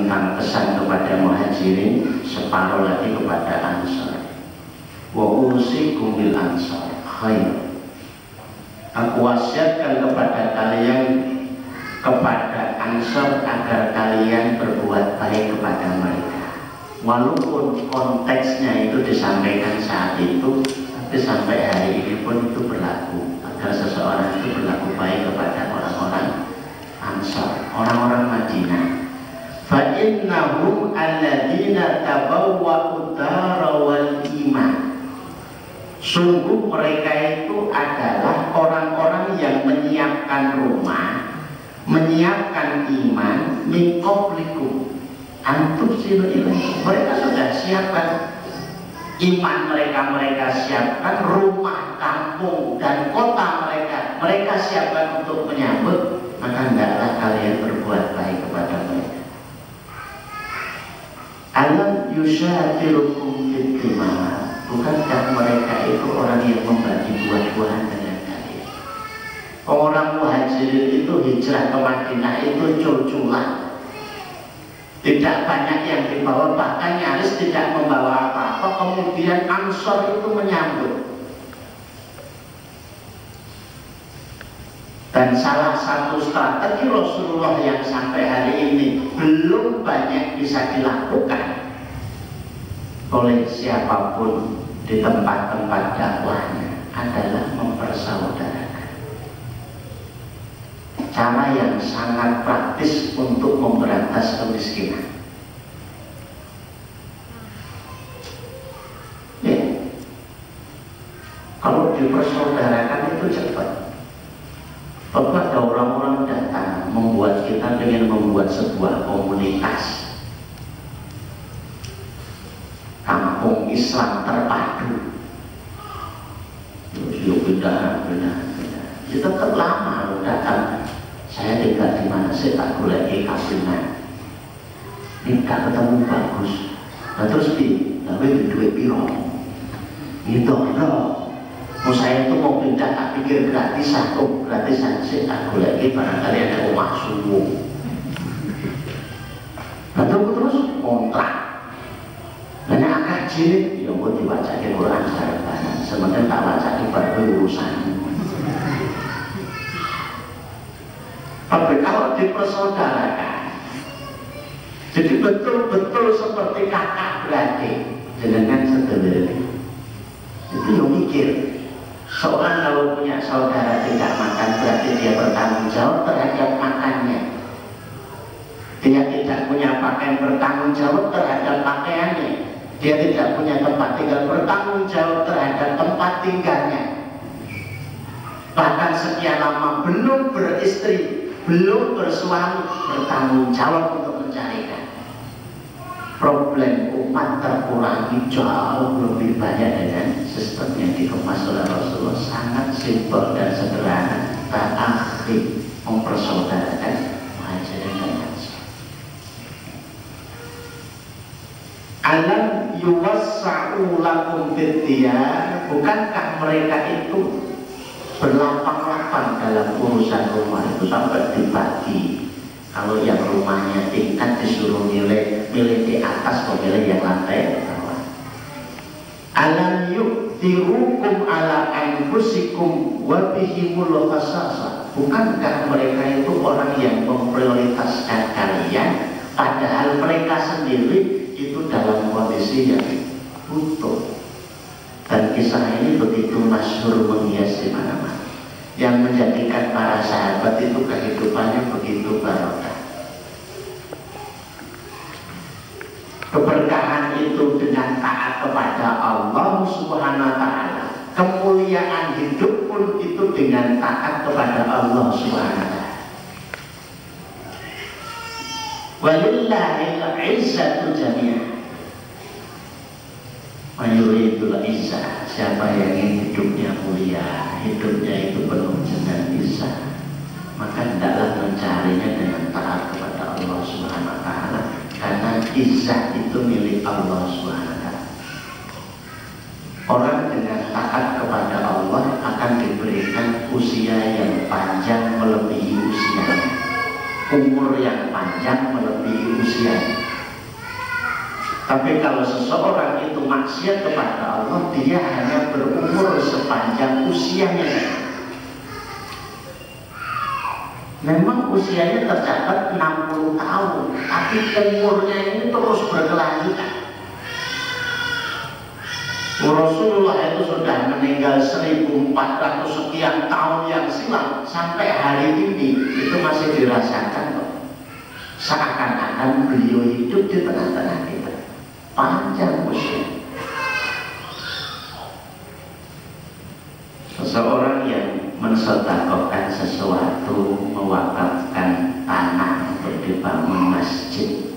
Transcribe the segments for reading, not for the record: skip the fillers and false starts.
tentang pesan kepada Muhajirin, separuh lagi kepada Ansor. Wa usikum bil Ansor khair. Aku wasiatkan kepada kalian, kepada Ansor, agar kalian berbuat baik kepada mereka. Walaupun konteksnya itu disampaikan saat itu, tapi sampai hari ini pun itu berlaku, agar seseorang itu berlaku baik kepada orang-orang Ansor, orang-orang Madinah. Fa innahum alladzina tabawwa'ud dara wal iman. Sungguh mereka itu adalah orang-orang yang menyiapkan rumah, menyiapkan iman, min qablikum antum silu ilaih. Mereka sudah siapkan iman mereka siapkan, rumah, kampung, dan kota mereka siapkan untuk menyambut. Maka hendaklah kalian berbuat baik kepada mereka. Alam yusyatirukum fitimah. Bukankah mereka itu orang yang membagi buah-buahan dengan kalian? Orang Muhajirin itu hijrah ke Madinah itu cul-culan, tidak banyak yang dibawa, bahkan nyaris tidak membawa apa-apa. Kemudian Ansor itu menyambut. Dan salah satu strategi Rasulullah yang sampai hari ini belum banyak bisa dilakukan oleh siapapun di tempat-tempat dakwahnya adalah mempersaudarakan. Cara yang sangat praktis untuk memberantas kemiskinan. Ya. Kalau dipersaudarakan itu cepat. Kalau ada orang-orang datang membuat kita ingin membuat sebuah komunitas kampung Islam terpadu. Yuk beda. Ya tetap lama lo datang. Saya tinggal di mana sih, tak boleh kabinan. Ini gak ketemu bagus. Nah terus tapi di duit piro. Itu loh. Mau saya itu mau pindah tak pikir gratisan, gratisan sih tak boleh barangkali ada omah subuh. Nah terus kontrak. Banyak akad jilid, ya mau dibaca di Quran secara bahan. Sementara tak baca di baru urusan. Tapi kalau dipersaudarakan, jadi betul-betul seperti kakak beradik, jenengan sedulur. Itu yang mikir. Seorang kalau punya saudara tidak makan, berarti dia bertanggung jawab terhadap makannya. Dia tidak punya pakaian, bertanggung jawab terhadap pakaiannya. Dia tidak punya tempat tinggal, bertanggung jawab terhadap tempat tinggalnya. Bahkan sekian lama belum beristri, belum bersuami, bertanggung jawab untuk mencarikan. Problem umat terkurangi jauh lebih banyak dengan sistem yang dikemas oleh Rasulullah. Sangat simpel dan sederhana. Ta'akhir, mempersaudarakan Muhajirin dan Ansor. Alam yuwassa'u lakum fiddiyar. Bukankah mereka itu berlapang-lapang dalam urusan rumah itu sampai dibagi? Kalau yang rumahnya tingkat disuruh milih di atas, memilih yang lantai bawah. Alam yu'tirukum ala anfusikum wa bihimul khasasa. Bukankah mereka itu orang yang memprioritaskan kalian, padahal mereka sendiri itu dalam kondisi yang butuh. Dan kisah ini begitu masyhur, menghias di mana-mana, yang menjadikan para sahabat itu kehidupannya begitu barokah. Keberkahan itu dengan taat kepada Allah Subhanahu wa ta'ala. Kemuliaan hidup pun itu dengan taat kepada Allah Subhanahu wa ta'ala. Walillahil izzatu jami'an. Mayuridul izzah. Siapa yang ingin hidupnya mulia, hidupnya itu penuh dengan izzah, maka hendaklah mencarinya dengan taat kepada Allah Subhanahu wa ta'ala. Karena izzah itu milik Allah Subhanahu wa ta'ala. Orang dengan taat kepada Allah akan diberikan usia yang panjang melebihi usianya, umur yang panjang melebihi usianya. Tapi kalau seseorang itu maksiat kepada Allah, dia hanya berumur sepanjang usianya. Memang usianya tercatat 60 tahun, tapi umurnya ini terus berkelanjutan. Rasulullah itu sudah meninggal 1400 sekian tahun yang silam, sampai hari ini itu masih dirasakan kok. Seakan-akan beliau hidup di tengah-tengah kita, panjang usia. Seseorang yang mensedekahkan sesuatu, mewakafkan tanah untuk dibangun masjid,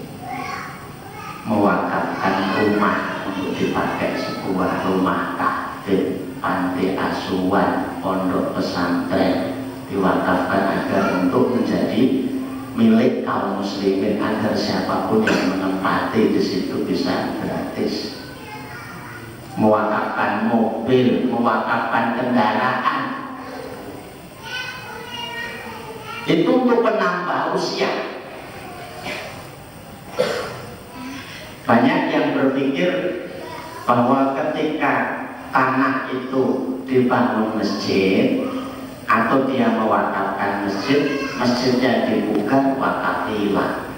mewakafkan rumah untuk dipakai sebuah rumah tahfidz, panti asuhan, pondok pesantren, diwakafkan agar untuk menjadi milik kaum muslimin, agar siapapun yang menempati di situ bisa gratis. Mewakafkan mobil, mewakafkan kendaraan, itu untuk penambah usia. Banyak yang berpikir bahwa ketika tanah itu dibangun masjid atau dia mewakafkan masjid, masjidnya dibuka, wakaf hilang.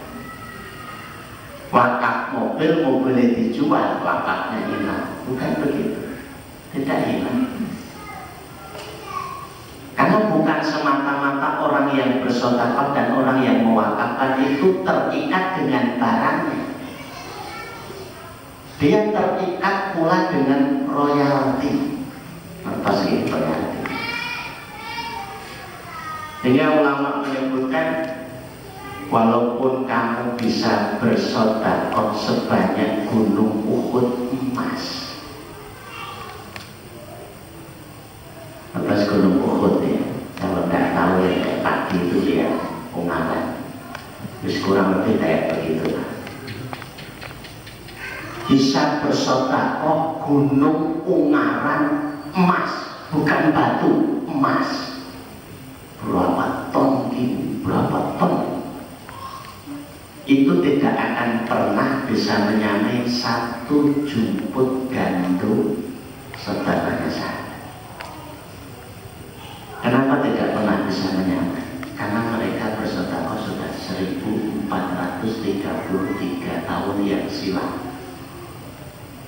Wakaf mobil, mobilnya dijual, wakafnya hilang. Bukan begitu, tidak hilang. Karena bukan semata-mata orang yang bersedekah dan orang yang mewakafkan itu terikat dengan barangnya. Dia terikat pula dengan royalti. Apa sih royalti? Sehingga ulama menyebutkan, walaupun kamu bisa bersedekah sebanyak gunung Uhud emas. Atas gunung Uhud ya, kalau nggak tahu ya kayak pagi itu ya Ungaran, terus kurang lebih kayak begitu lah. Bisa bersedekah gunung Ungaran emas, bukan batu, emas. Berapa ton ini, berapa ton? Itu tidak akan pernah bisa menyamai 1 jumput gandum sedekahnya saya. Kenapa tidak pernah bisa menyamai? Karena mereka bersedekah sudah 1433 tahun yang silam.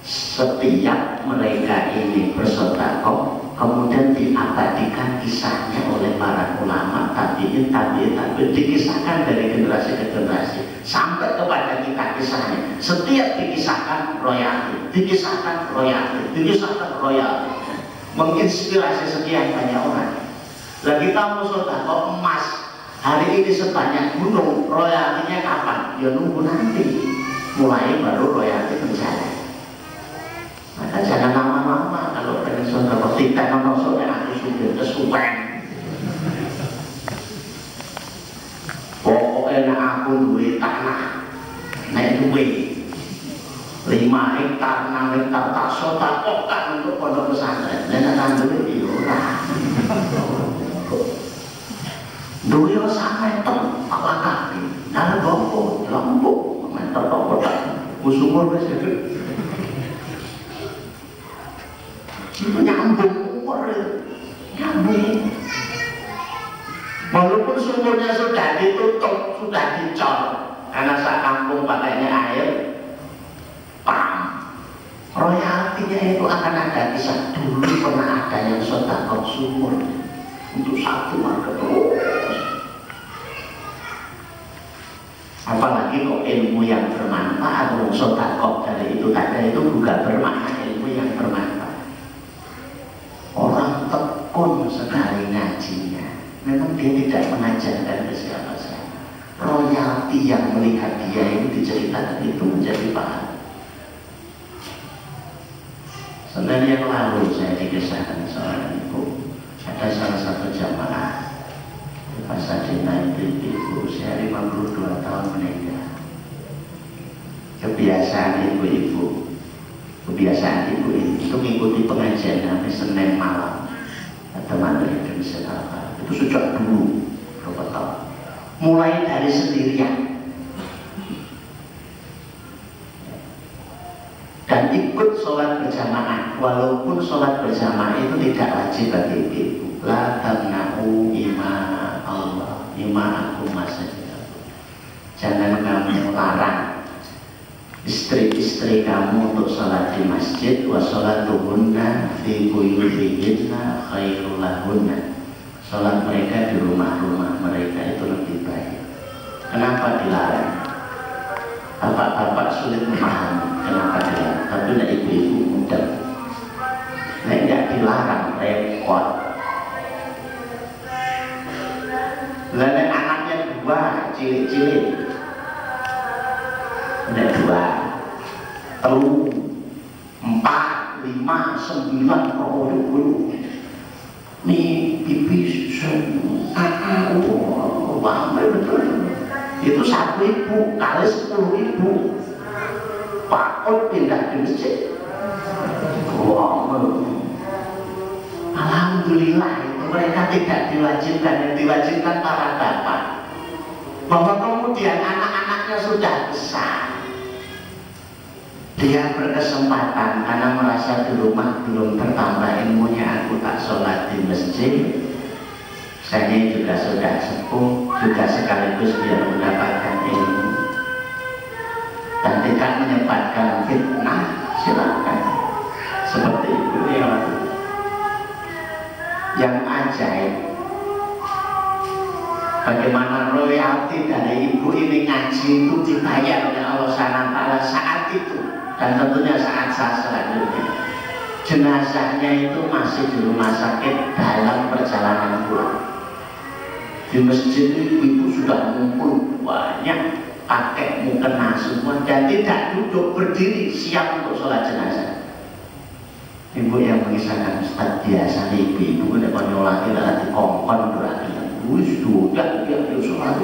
Setiap mereka ini bersedekah, kemudian diabadikan kisahnya oleh para ulama, tabi'in, dikisahkan dari generasi ke generasi sampai kepada kita kisahnya. Setiap dikisahkan royalti, dikisahkan royalti, dikisahkan royalti, menginspirasi sekian banyak orang. Lah kita mau sedekah emas hari ini sebanyak gunung, royaltinya kapan? Ya nunggu nanti, mulai baru royalti berjalan. Maka jangan lama-lama kalau pengen sedekah, tidak nonton aku sudah kesuwen. Pokoknya aku duwe tanah, naik duwe 5 hektar, 6 hektar, tak sedekahkan untuk pondok pesantren. Dan akan duwe ora. Duwe sampai ton apa kaki, nang gompo, lombok, meter apa usumur wis itu. Itu nyambung umur, nyambung. Walaupun sumurnya sudah ditutup, sudah dicor, karena saat kampung pakainya air, pam, royaltinya itu akan ada. Kisah dulu pernah ada yang sedekah sumur untuk 1 warga terus. Apalagi kok ilmu yang bermanfaat, atau sedekah dari itu tadi itu juga bermakna ilmu yang bermanfaat. Orang tekun sekali ngajinya, memang dia tidak mengajarkan ke siapa-siapa. Royalti yang melihat dia ini diceritakan itu menjadi paham. Senin yang lalu saya dikisahkan seorang ibu, ada salah satu jamaah di Pasadena itu, ibu usia 52 tahun meninggal. Kebiasaan ibu-ibu, kebiasaan ibu itu mengikuti pengajian hari Senin malam atau materi dan sedekah. Itu sejak dulu berapa tahun, mulai dari sendirian. dan ikut sholat berjamaah, walaupun sholat berjamaah itu tidak wajib bagi ibu. La tamna'u ima Allah, ima aku masjid. Jangan kamu larang istri-istri kamu untuk sholat di masjid. Wa sholatuhunna fi buyutihinna khairul lahunna. Sholat mereka di rumah-rumah mereka itu lebih baik. Kenapa dilarang? Bapak-bapak sulit memahami kenapa dilarang, tapi tidak ibu-ibu mudah. Nah, tidak dilarang, repot. Lalu anaknya dua, cilik-cilik. Ada 2, 3, 4, 5, 9, 10. Nih pipi wah betul. Itu 1 ibu kali 10 ibu. Pakut pindah di masjid. Wow. Alhamdulillah itu mereka tidak diwajibkan, yang diwajibkan para bapak. Bahwa kemudian anak-anaknya sudah besar, dia berkesempatan karena merasa di rumah belum bertambah ilmunya, aku tak sholat di masjid, saya juga sudah sepuh, juga sekaligus biar mendapatkan ilmu dan tidak menyebabkan fitnah, silakan. Seperti itu ya. Yang ajaib, bagaimana royalti dari ibu ini ngaji itu dibayar oleh Allah SWT saat itu, dan tentunya saat selanjutnya. Jenazahnya itu masih di rumah sakit dalam perjalanan pulang. Di masjid ibu sudah ngumpul banyak, pakai mukena semua dan tidak duduk, berdiri siap untuk sholat jenazah. Ibu yang mengisahkan, Ustaz biasa ibu udah konyolati lah di kongkon berarti sudah dia sholat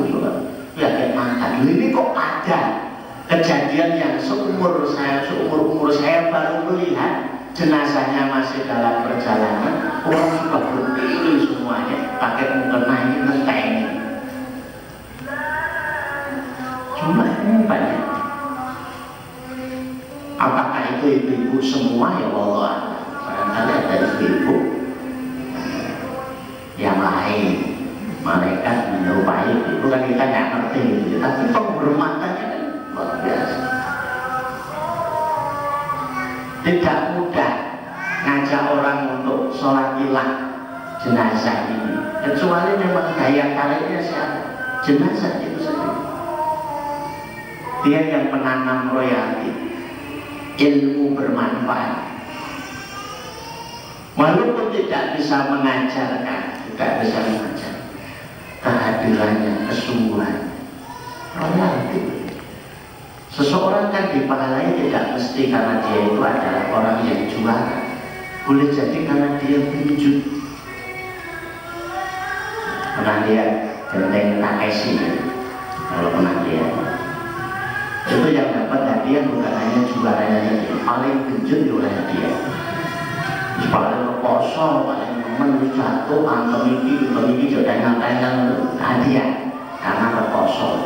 ya kayak mantan. Ini kok ada kejadian yang seumur saya baru melihat jenazahnya masih dalam perjalanan, orang sudah berdiri semuanya pakai mukena ini nenteng. Cuma ini banyak. Apakah itu ibu-ibu semua ya Allah? Barangkali ada ibu-ibu yang lain, malaikat menyerupai ibu, kan kita nggak ngerti gitu. Tapi penghormatannya kan luar biasa. Tidak mudah ngajak orang untuk sholat ilah jenazah ini, kecuali memang daya tariknya siapa? Jenazah itu sendiri. Dia yang menanam royalti, ilmu bermanfaat. Walaupun tidak bisa mengajarkan, tidak bisa mengajar, kehadirannya, kesungguhan, royalti. Seseorang kan dipahalai tidak mesti karena dia itu adalah orang yang juara, boleh jadi karena dia wujud. Pernah lihat Benteng Takeshi? Kalau pernah lihat, itu yang dapat hadiah bukan hanya juaranya saja, paling wujud juga hadiah. Paling kosong, paling temen jatuh, antem ini jodoh-jodoh hadiah karena kekosong.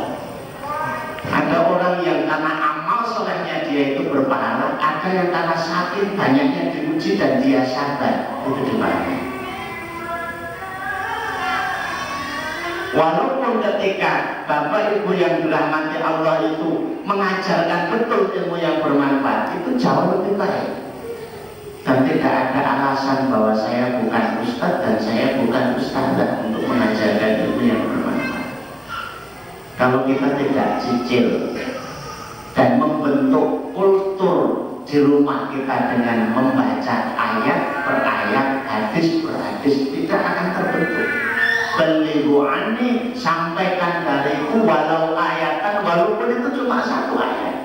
Ada orang yang karena amal solehnya dia itu berpahala, ada yang karena sakit banyaknya diuji dan dia sabar, itu dipakai. Walaupun ketika Bapak Ibu yang dirahmati Allah itu mengajarkan betul ilmu yang bermanfaat, itu jauh lebih baik. Dan tidak ada alasan bahwa saya bukan ustadz dan saya bukan ustadzah untuk mengajarkan ilmu yang bermanfaat. Kalau kita tidak cicil dan membentuk kultur di rumah kita dengan membaca ayat per ayat, hadis per hadis, tidak akan terbentuk. Beliau ini sampaikan dariku walau ayatan, walaupun itu cuma 1 ayat.